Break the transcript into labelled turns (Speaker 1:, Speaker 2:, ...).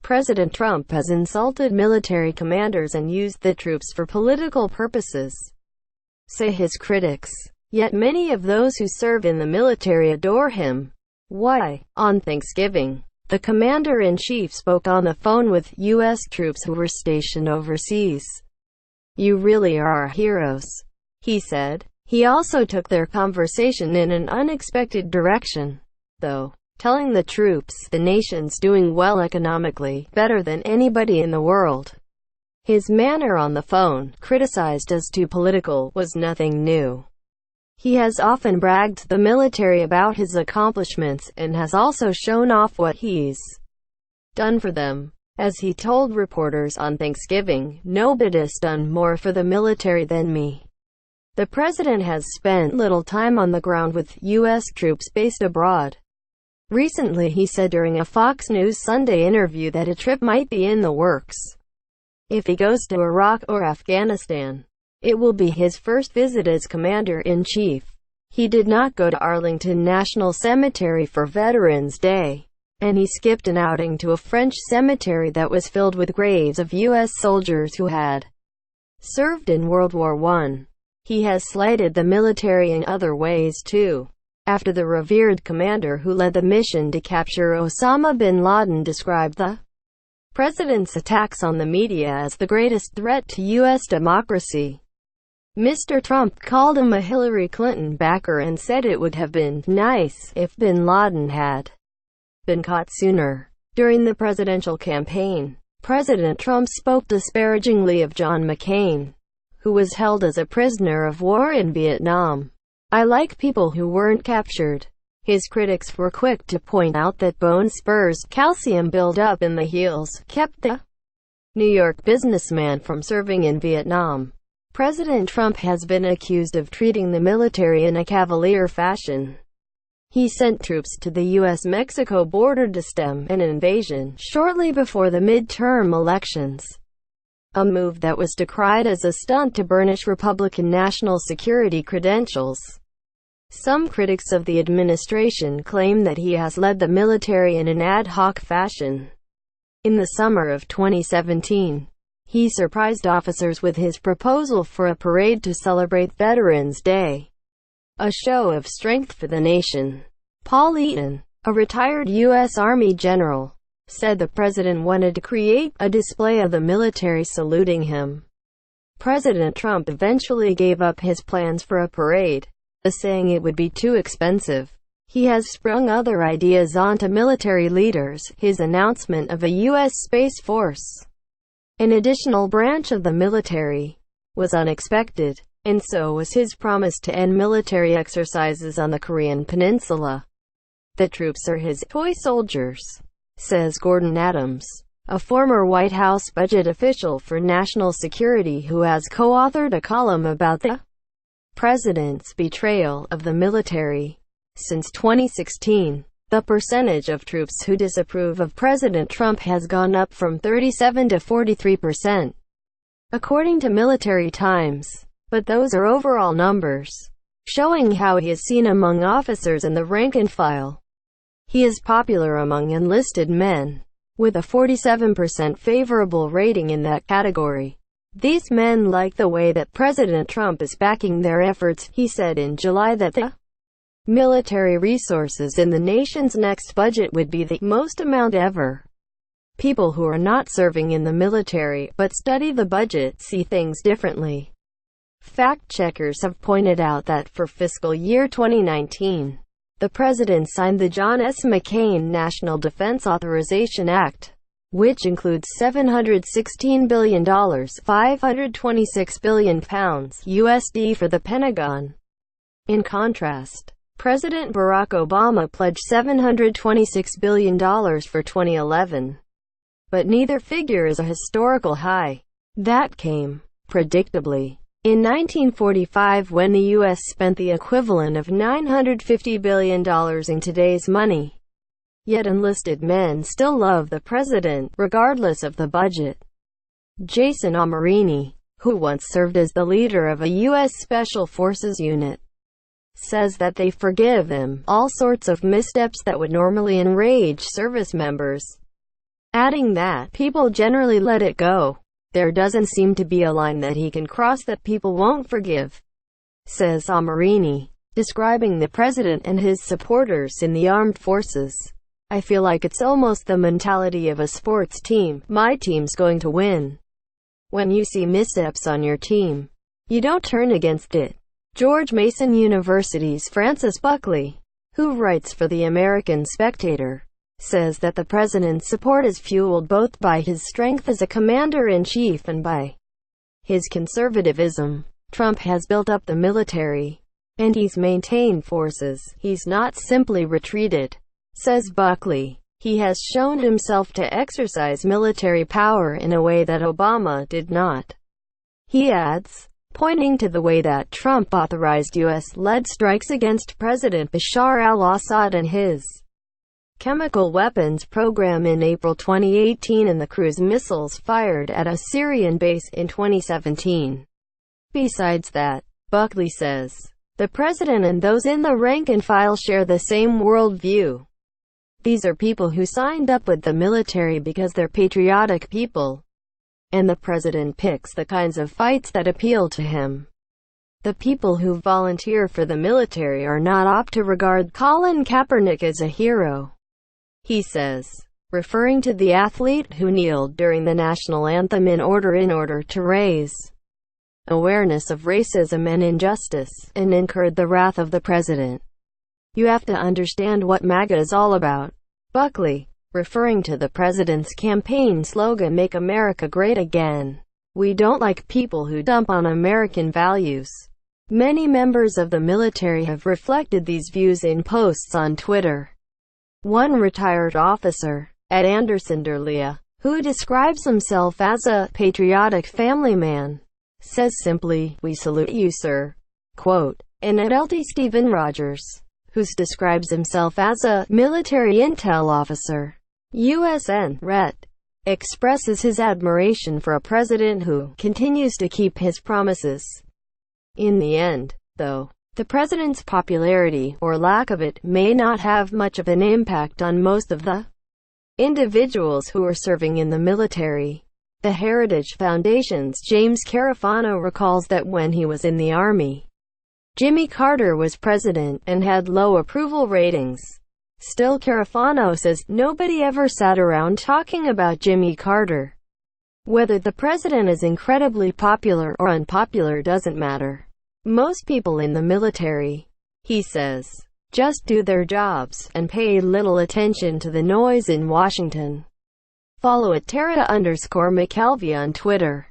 Speaker 1: President Trump has insulted military commanders and used the troops for political purposes, say his critics. Yet many of those who serve in the military adore him. Why? On Thanksgiving, the commander-in-chief spoke on the phone with U.S. troops who were stationed overseas. "You really are our heroes," he said. He also took their conversation in an unexpected direction, though, telling the troops the nation's doing well economically, better than anybody in the world. His manner on the phone, criticized as too political, was nothing new. He has often bragged to the military about his accomplishments, and has also shown off what he's done for them. As he told reporters on Thanksgiving, "Nobody's done more for the military than me." The president has spent little time on the ground with U.S. troops based abroad. Recently he said during a Fox News Sunday interview that a trip might be in the works. If he goes to Iraq or Afghanistan, it will be his first visit as commander-in-chief. He did not go to Arlington National Cemetery for Veterans Day, and he skipped an outing to a French cemetery that was filled with graves of U.S. soldiers who had served in World War I. He has slighted the military in other ways too. After the revered commander who led the mission to capture Osama bin Laden described the president's attacks on the media as the greatest threat to U.S. democracy. Mr. Trump called him a Hillary Clinton backer and said it would have been nice if bin Laden had been caught sooner. During the presidential campaign, President Trump spoke disparagingly of John McCain, who was held as a prisoner of war in Vietnam. "I like people who weren't captured." His critics were quick to point out that bone spurs, calcium buildup in the heels, kept the New York businessman from serving in Vietnam. President Trump has been accused of treating the military in a cavalier fashion. He sent troops to the U.S.-Mexico border to stem an invasion shortly before the midterm elections, a move that was decried as a stunt to burnish Republican national security credentials. Some critics of the administration claim that he has led the military in an ad hoc fashion. In the summer of 2017, he surprised officers with his proposal for a parade to celebrate Veterans Day, a show of strength for the nation. Paul Eaton, a retired U.S. Army general, said the president wanted to create a display of the military saluting him. President Trump eventually gave up his plans for a parade, saying it would be too expensive. He has sprung other ideas onto military leaders. His announcement of a U.S. Space Force, an additional branch of the military, was unexpected, and so was his promise to end military exercises on the Korean Peninsula. "The troops are his toy soldiers," says Gordon Adams, a former White House budget official for national security who has co-authored a column about the president's betrayal of the military. Since 2016, the percentage of troops who disapprove of President Trump has gone up from 37% to 43%, according to Military Times. But those are overall numbers, showing how he is seen among officers and the rank and file. He is popular among enlisted men, with a 47% favorable rating in that category. "These men like the way that President Trump is backing their efforts." He said in July that the military resources in the nation's next budget would be the most amount ever. People who are not serving in the military, but study the budget, see things differently. Fact-checkers have pointed out that for fiscal year 2019, the president signed the John S. McCain National Defense Authorization Act, which includes $716 billion, £526 billion USD for the Pentagon. In contrast, President Barack Obama pledged $726 billion for 2011. But neither figure is a historical high. That came, predictably, in 1945 when the U.S. spent the equivalent of $950 billion in today's money. Yet enlisted men still love the president, regardless of the budget. Jason Amorini, who once served as the leader of a U.S. Special Forces unit, says that they forgive him all sorts of missteps that would normally enrage service members. adding that people generally let it go. There doesn't seem to be a line that he can cross that people won't forgive, says Amarini, describing the president and his supporters in the armed forces. I feel like it's almost the mentality of a sports team. My team's going to win. When you see missteps on your team, you don't turn against it. George Mason University's Francis Buckley, who writes for the American Spectator, says that the president's support is fueled both by his strength as a commander-in-chief and by his conservatism. Trump has built up the military, and he's maintained forces. He's not simply retreated, says Buckley. He has shown himself to exercise military power in a way that Obama did not. He adds, pointing to the way that Trump authorized U.S.-led strikes against President Bashar al-Assad and his chemical weapons program in April 2018 and the cruise missiles fired at a Syrian base in 2017. Besides that, Buckley says, the president and those in the rank and file share the same worldview. These are people who signed up with the military because they're patriotic people, and the president picks the kinds of fights that appeal to him. The people who volunteer for the military are not apt to regard Colin Kaepernick as a hero, he says, referring to the athlete who kneeled during the national anthem in order to raise awareness of racism and injustice, and incurred the wrath of the president. You have to understand what Maga is all about. Buckley, referring to the president's campaign slogan, "Make America Great Again." We don't like people who dump on American values. Many members of the military have reflected these views in posts on Twitter. One retired officer, at Anderson-Derlea, who describes himself as a patriotic family man, says simply, "We salute you, sir." Quote, and at LT Stephen Rogers, who describes himself as a military intel officer, USN Ret, expresses his admiration for a president who continues to keep his promises. In the end, though, the president's popularity, or lack of it, may not have much of an impact on most of the individuals who are serving in the military. The Heritage Foundation's James Carafano recalls that when he was in the Army, Jimmy Carter was president, and had low approval ratings. Still, Carafano says, nobody ever sat around talking about Jimmy Carter. Whether the president is incredibly popular or unpopular doesn't matter. Most people in the military, he says, just do their jobs, and pay little attention to the noise in Washington. Follow @Tara_McKelvey on Twitter.